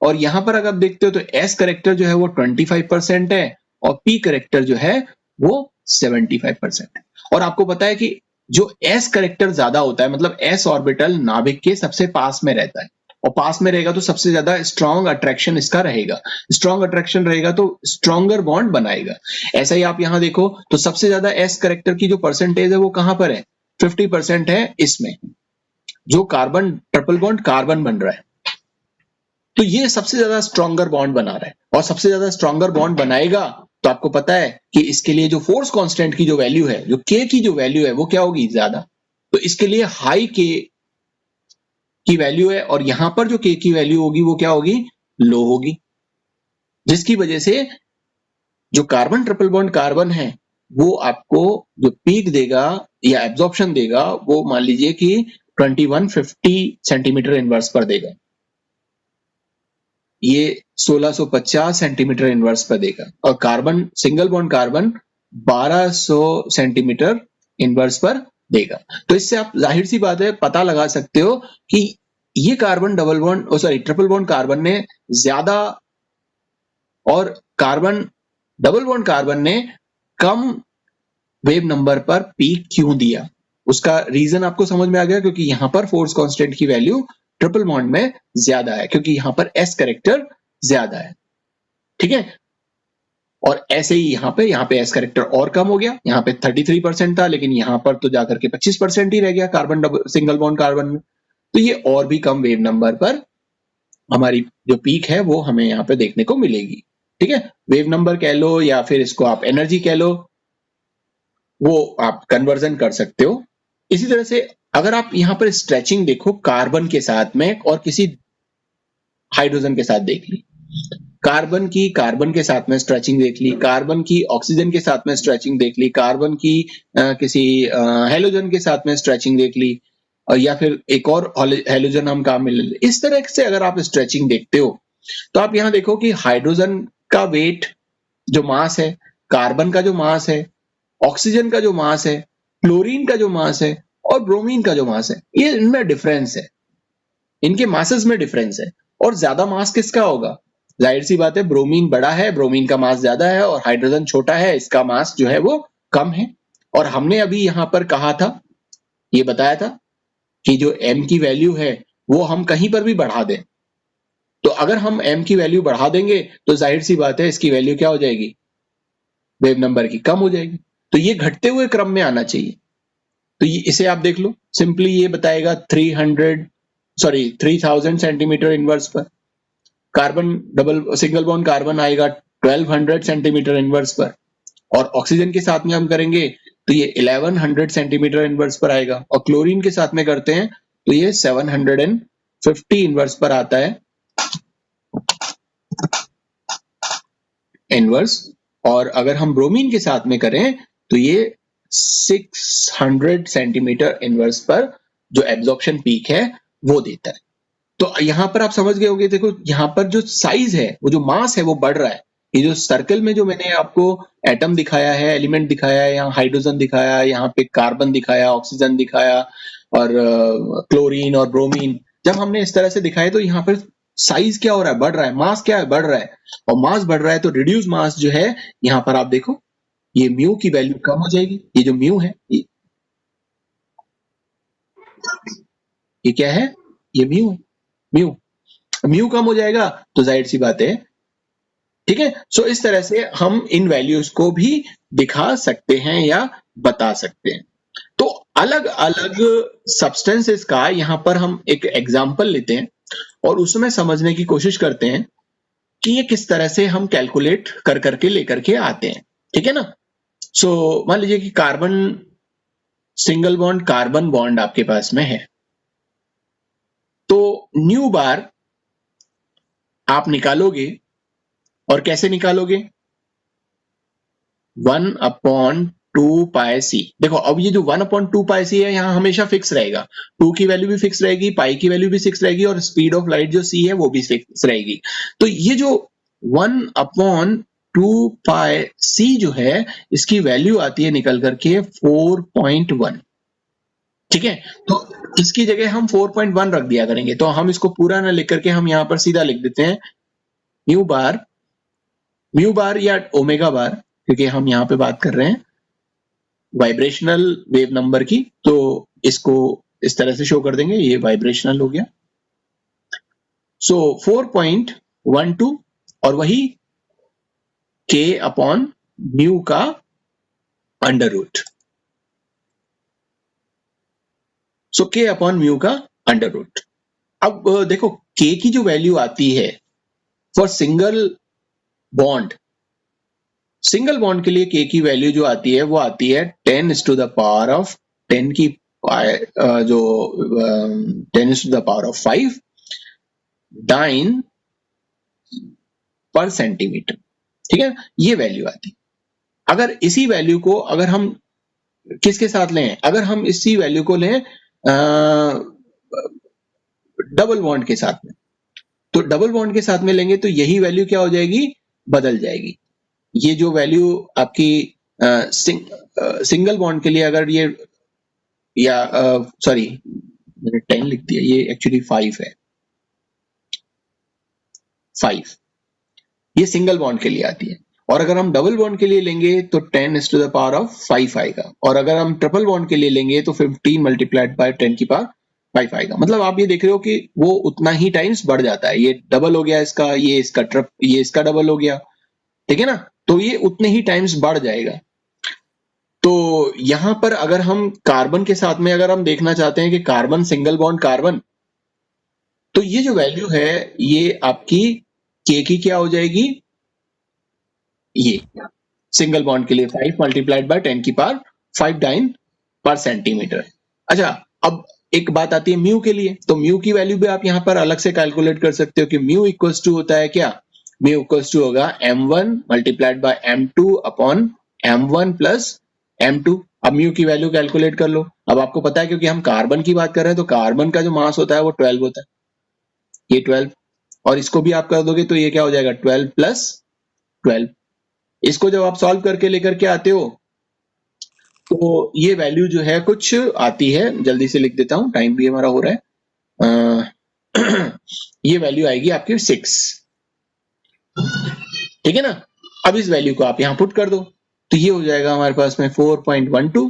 और यहां पर अगर आप देखते हो तो s करेक्टर जो है वो 25% है और p करेक्टर जो है वो 75% है। और आपको पता है कि जो s करेक्टर ज्यादा होता है, मतलब s ऑर्बिटल नाभिक के सबसे पास में रहता है, और पास में रहेगा तो सबसे ज्यादा स्ट्रॉन्ग अट्रैक्शन इसका रहेगा, स्ट्रॉन्ग अट्रैक्शन रहेगा तो स्ट्रॉन्गर बॉन्ड बनाएगा। ऐसा ही आप यहां देखो तो सबसे ज्यादा s करेक्टर की जो परसेंटेज है वो कहां पर है, 50% है इसमें, जो कार्बन ट्रिपल बॉन्ड कार्बन बन रहा है। तो ये सबसे ज्यादा स्ट्रॉन्गर बॉन्ड बना रहा है, और सबसे ज्यादा स्ट्रॉन्गर बॉन्ड बनाएगा तो आपको पता है कि इसके लिए जो फोर्स कांस्टेंट की जो वैल्यू है, जो के की जो वैल्यू है वो क्या होगी, ज्यादा। तो इसके लिए हाई के की वैल्यू है, और यहां पर जो के की वैल्यू होगी वो क्या होगी, लो होगी, जिसकी वजह से जो कार्बन ट्रिपल बॉन्ड कार्बन है वो आपको जो पीक देगा या एब्जॉर्प्शन देगा वो मान लीजिए कि 2150 सेंटीमीटर इनवर्स पर देगा, ये 1650 सेंटीमीटर इनवर्स पर देगा, और carbon single bond carbon 1200 centimetre inverse पर देगा। तो इससे आप जाहिर सी बात है पता लगा सकते हो कि ये carbon double bond sorry triple bond carbon ने ज्यादा और कार्बन डबल बॉन्ड कार्बन ने कम वेव नंबर पर पीक क्यों दिया। उसका रीजन आपको समझ में आ गया, क्योंकि यहां पर फोर्स कांस्टेंट की वैल्यू ट्रिपल बॉन्ड में ज्यादा है, क्योंकि यहां पर एस करेक्टर ज्यादा है। ठीक है, और ऐसे ही यहाँ पे एस करेक्टर और कम हो गया, यहाँ पे 33% था लेकिन यहाँ पर तो जाकर के 25% ही रह गया carbon double single bond carbon में। तो ये और भी कम वेव नंबर पर हमारी जो पीक है वो हमें यहाँ पे देखने को मिलेगी। ठीक है, वेव नंबर कह लो या फिर इसको आप एनर्जी कह लो, वो आप कन्वर्जन कर सकते हो। इसी तरह से अगर आप यहाँ पर स्ट्रेचिंग देखो कार्बन के साथ में और किसी हाइड्रोजन के साथ देख ली, कार्बन की कार्बन के साथ में स्ट्रेचिंग देख ली, कार्बन की ऑक्सीजन के साथ में स्ट्रेचिंग देख ली, कार्बन की किसी हेलोजन के साथ में स्ट्रेचिंग देख ली, और या फिर एक और हेलोजन हम काम मिल, इस तरह से अगर आप स्ट्रेचिंग देखते हो तो आप यहाँ देखो कि हाइड्रोजन का वेट जो मास है, कार्बन का जो मास है, ऑक्सीजन का जो मास है, क्लोरीन का जो मास है और ब्रोमीन का जो मास है, ये इनमें डिफरेंस है, इनके मासेस में डिफरेंस है। और ज्यादा मास किसका होगा, जाहिर सी बात है ब्रोमीन बड़ा है, ब्रोमीन का मास ज्यादा है, और हाइड्रोजन छोटा है, इसका मास जो है वो कम है। और हमने अभी यहां पर कहा था, ये बताया था कि जो m की वैल्यू है वो हम कहीं पर भी बढ़ा दें, तो अगर हम m की वैल्यू बढ़ा देंगे तो जाहिर सी बात है इसकी वैल्यू क्या हो जाएगी, वेव नंबर की कम हो जाएगी। तो ये घटते हुए क्रम में आना चाहिए। तो ये इसे आप देख लो, सिंपली ये बताएगा 3000 सेंटीमीटर इनवर्स पर, carbon double single bond carbon आएगा 1200 सेंटीमीटर इनवर्स पर, और ऑक्सीजन के साथ में हम करेंगे तो ये 1100 सेंटीमीटर इनवर्स पर आएगा, और क्लोरीन के साथ में करते हैं तो ये 750 इनवर्स पर आता है इनवर्स, और अगर हम ब्रोमीन के साथ में करें तो ये 600 सेंटीमीटर इनवर्स पर जो एब्जॉर्प्शन पीक है वो देता है। तो यहां पर आप समझ गए होंगे, देखो यहां पर जो साइज है, वो जो मास है वो बढ़ रहा है। ये जो सर्कल में जो मैंने आपको एटम दिखाया है, एलिमेंट दिखाया है, यहाँ हाइड्रोजन दिखाया, यहाँ पे कार्बन दिखाया, ऑक्सीजन दिखाया, और क्लोरीन और ब्रोमीन, जब हमने इस तरह से दिखाया तो यहाँ पर साइज क्या हो रहा है, बढ़ रहा है, मास क्या है, बढ़ रहा है। और मास बढ़ रहा है तो रिड्यूस मास जो है, यहाँ पर आप देखो ये म्यू की वैल्यू कम हो जाएगी। ये जो म्यू है ये क्या है, ये म्यू है, म्यू म्यू कम हो जाएगा तो जाहिर सी बात है। ठीक है, सो इस तरह से हम इन वैल्यूज को भी दिखा सकते हैं या बता सकते हैं। तो अलग-अलग सब्सटेंसेस का यहाँ पर हम एक एग्जांपल लेते हैं और उसमें समझने की कोशिश करते हैं कि ये किस तरह से हम कैलकुलेट कर के लेकर के आते हैं, ठीक है ना? सो मान लीजिए कि carbon single bond carbon bond आपके पास में है, तो न्यू बार आप निकालोगे और कैसे निकालोगे? 1/2πc। देखो अब ये जो 1/2πc है यहाँ हमेशा फिक्स रहेगा, 2 की वैल्यू भी फिक्स रहेगी, पाई की वैल्यू भी फिक्स रहेगी और स्पीड ऑफ लाइट जो c है वो भी फिक्स रहेगी। तो ये जो 1/2πc जो है इसकी वैल्यू आती है निकल करके 4.1, ठीक है? तो इसकी जगह हम 4.1 रख दिया करेंगे, तो हम इसको पूरा ना लिख करके हम यहाँ पर सीधा लिख देते हैं म्यू बार या ओमेगा बार, क्योंकि हम यहाँ पे बात कर रहे हैं वाइब्रेशनल वेव नंबर की, तो इसको इस तरह से शो कर देंगे, ये वाइब्रेशनल हो गया। सो 4.12 और वही k अपॉन म्यू का अंडर रूट, सो k अपॉन म्यू का अंडर रूट। अब देखो k की जो वैल्यू आती है फॉर सिंगल बॉन्ड के लिए k की वैल्यू जो आती है वो आती है 10 टू द पावर ऑफ 10 की जो 10 to the power of 5 dyne per centimetre, ठीक है? ये वैल्यू आती है। अगर इसी वैल्यू को अगर हम किसके साथ लें, अगर हम इसी वैल्यू को लें डबल बॉन्ड के साथ में, तो डबल बॉन्ड के साथ में लेंगे तो यही वैल्यू क्या हो जाएगी, बदल जाएगी। ये जो वैल्यू आपकी सिंगल बॉन्ड के लिए अगर ये या सॉरी मैंने 10 लिख दिया, ये एक्चुअली 5 है, 5 ये सिंगल बॉन्ड के लिए आती है। और अगर हम डबल बॉन्ड के लिए लेंगे तो 10 टू द पावर ऑफ 5 आएगा, और अगर हम ट्रिपल बॉन्ड के लिए लेंगे तो 15 मल्टीप्लाइड बाय 10 की पावर 5 आएगा। मतलब आप ये देख रहे हो कि वो उतना ही टाइम्स बढ़ जाता है, ये डबल हो गया इसका, ये इसका डबल हो गया, ठीक है ना? तो ये उतने ही टाइम्स बढ़ जाएगा। तो यहां पर अगर हम कार्बन के साथ में अगर हम देखना चाहते हैं कि कार्बन सिंगल बॉन्ड कार्बन, तो ये जो वैल्यू है ये आपकी के की क्या हो जाएगी, ये सिंगल बॉन्ड के लिए 5 मल्टीप्लाइड बाय 10 की पावर 5 डाइन पर सेंटीमीटर। अच्छा, अब एक बात आती है म्यू के लिए, तो म्यू की वैल्यू भी आप यहां पर अलग से कैलकुलेट कर सकते हो कि म्यू इक्वल्स टू होता है क्या, म्यू इक्वल्स टू होगा m1 multiplied by m2 upon m1 plus m2। अब म्यू की वैल्यू कैलकुलेट कर लो। अब आपको पता है क्योंकि हम कार्बन की बात कर रहे हैं तो कार्बन का जो मास होता है वो 12 होता है, ये 12, और इसको भी आप कर दोगे तो ये क्या हो जाएगा 12 प्लस 12। इसको जब आप सॉल्व करके लेकर के आते हो तो ये वैल्यू जो है कुछ आती है, जल्दी से लिख देता हूं, टाइम भी हमारा हो रहा है। ये वैल्यू आएगी आपकी 6, ठीक है ना? अब इस वैल्यू को आप यहां पुट कर दो तो ये हो जाएगा हमारे पास में 4.12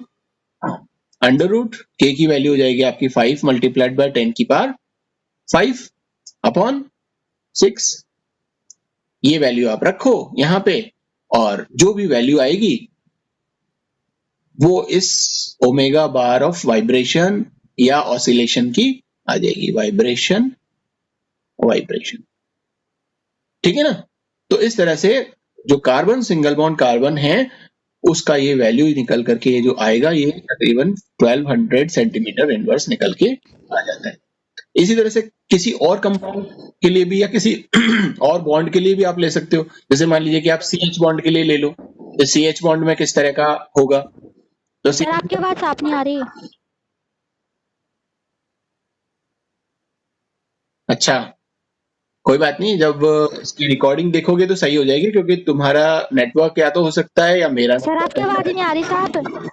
अंडर रूट के की वैल्यू हो जाएगी आपकी 5 मल्टीप्लाइड बाय 10 की पावर 5 अपॉन 6। ये वैल्यू आप रखो यहां पे और जो भी वैल्यू आएगी वो इस ओमेगा बार ऑफ वाइब्रेशन या ऑसिलेशन की आ जाएगी, वाइब्रेशन, ठीक है ना? तो इस तरह से जो कार्बन सिंगल बॉन्ड कार्बन है उसका ये वैल्यू निकल करके ये जो आएगा ये तकरीबन 1200 सेंटीमीटर इनवर्स निकल के आ जाता है। इसी तरह से किसी और कंपाउंड के लिए भी या किसी और बॉन्ड के लिए भी आप ले सकते हो। जैसे मान लीजिए कि आप CH बॉन्ड के लिए ले लो, तो CH बॉन्ड में किस तरह का होगा, तो सर आपकी आवाज साफ नहीं आ रही। अच्छा, कोई बात नहीं, जब इसकी रिकॉर्डिंग देखोगे तो सही हो जाएगी, क्योंकि तुम्हारा नेटवर्क या तो हो सकता है या मेरा। सर आपकी आवाज नहीं आ रही साहब।